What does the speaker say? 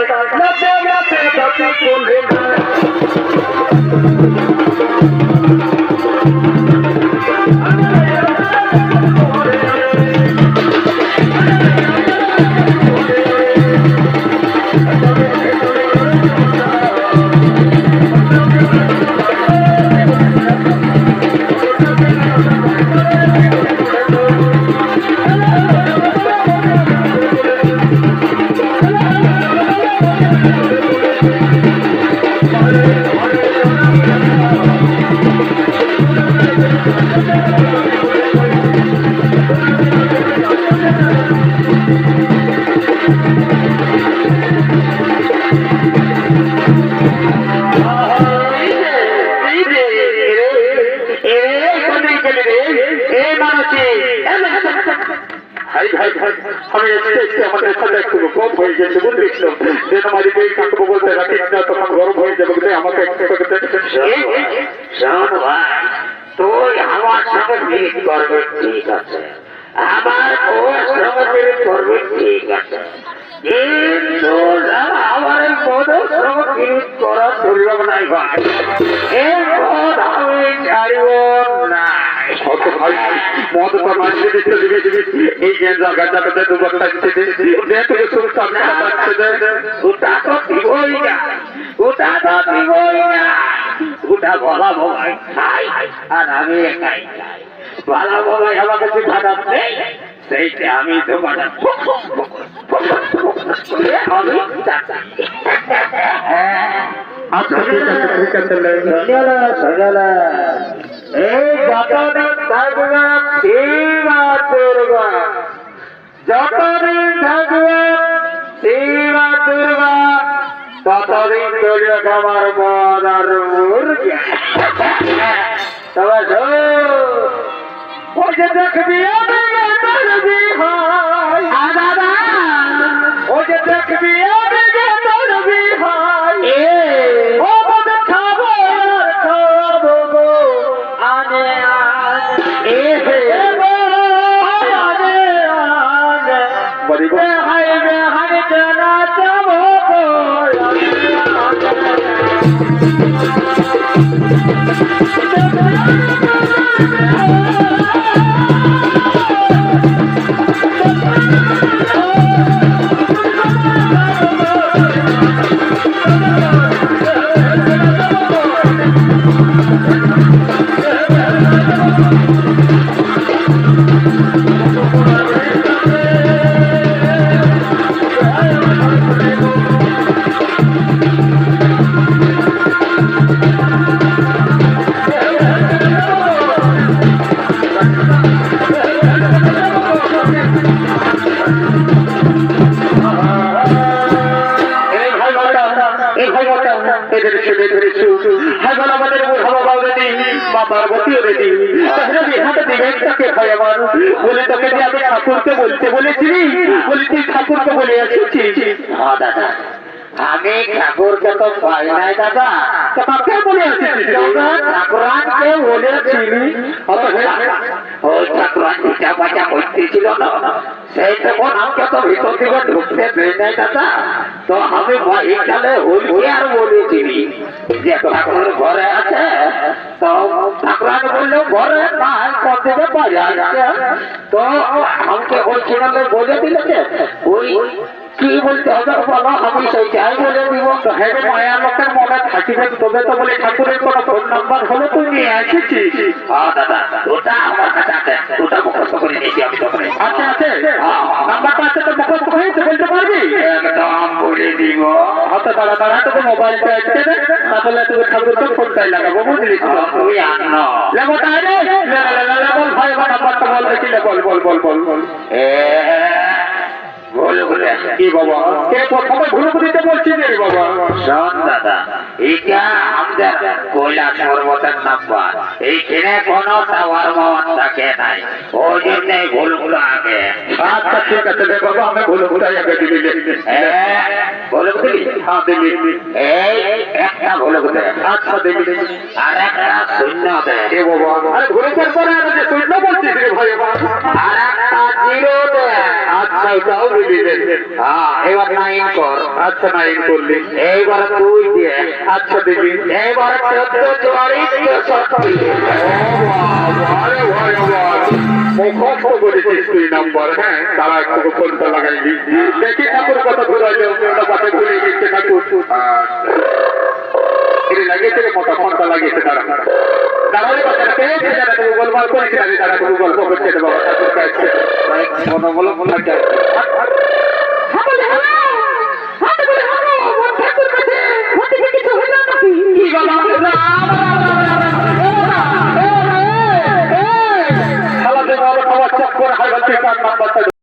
নাচে নাচে নাচে কোলে আর আমি একাই ভালো বাবাই আমার কাছে খারাপ নেই সেইটা আমি তোমার এই যতদিন থাকবে শিবা দুর্গা যতদিন থাকবে শিবা দুর্গা ততদিন চলবে আমার মন আর মুরগি তবে ওই যে দেখবি ওই যে দেখবি ঠাকুরকে বলতে বলেছিলি বলি তুই ঠাকুরকে বলে আসছিস দাদা আমি ঠাকুরকে তো পাই নাই দাদা কাকে বলে আসছিস ঠাকুরানকে বলেছিলি ওই ঠাকুরান পূজা পাজা করতেছিল না সেই তখন আমাকে তো ভিতর থেকে ঢুকতে দেয় নাই দাদা তো আমি এইখানে হইতে আর বলেছিলি যে ঠাকুর ঘরে আছে তো ঠাকুরান বললো ঘরে নাই থেকে পাওয়া যাচ্ছে তো আমাকে ওই ছেলে বলে দিলেছে ওই কি বলতে হবে বলো আমি সেইটাই বলে দিব তো হ্যাঁ মায়া লোকের মনে থাকিবে তবে তো বলে ঠাকুরের কোনো ফোন নাম্বার হলো তুই নিয়ে এসেছিস দাদা ওটা আমার কাছে আছে ওটা মুখস্থ করে নিয়েছি আমি তখন আচ্ছা আছে নাম্বারটা আছে তো মুখস্থ হয়েছে বলতে পারবি একদম বলে দিব হয়তো দাঁড়া দাঁড়া তোকে মোবাইলটা আছে তাহলে তোকে ঠাকুরকে ফোনটাই লাগাবো বুঝলি তুই আনো লেবো তাহলে বল ভাই আমার নাম্বারটা বল দেখি বল বল বল বল বল কি বাবা কে প্রথমে ভুল বুঝতে বলছি রে বাবা শোন দাদা এটা আমাদের কৈলাস পর্বতের নাম্বার। এইখানে কোনো টাওয়ার মাওয়ার থাকে নাই, ওই জন্যই ভুলগুলো আগে। আচ্ছা ঠিক আছে রে বাবা, আমি ভুলভুলাই আগে দিবি। ভুলুক দিবি? হ্যাঁ দিবি। এই একটা ভুলুক দে, আচ্ছা দিবি। আর একটা শূন্য দে। এ বাবা, আরে ভুলুকের পরে আমি যে শূন্য বলছিস রে ভাই বাবা। আর একটা জিরো দে। আচ্ছা ওটাও দিবি রে। হ্যাঁ, এবার 9 কর। আচ্ছা 9 করলি। এইবার 2 দিয়ে। আচ্ছা দিবি। এইবার 14 44 64। আরে ভাই বাবা, মুখস্থ করেছিস তুই নাম্বার। হ্যাঁ, তারা একটু ফোনটা লাগাইলি। দেখি ঠাকুর কত ঘুরাইলে ওটা কথা ভুলে গেছে ঠাকুর। এটা লাগিয়েছে রে, মোটা ফোনটা লাগিয়েছে তারা। তাহলে বাচ্চাটা পেয়েছে, যারা গুগল মাল করেছে, তারা গুগল করছে বাবা ঠাকুর কাছে। বলো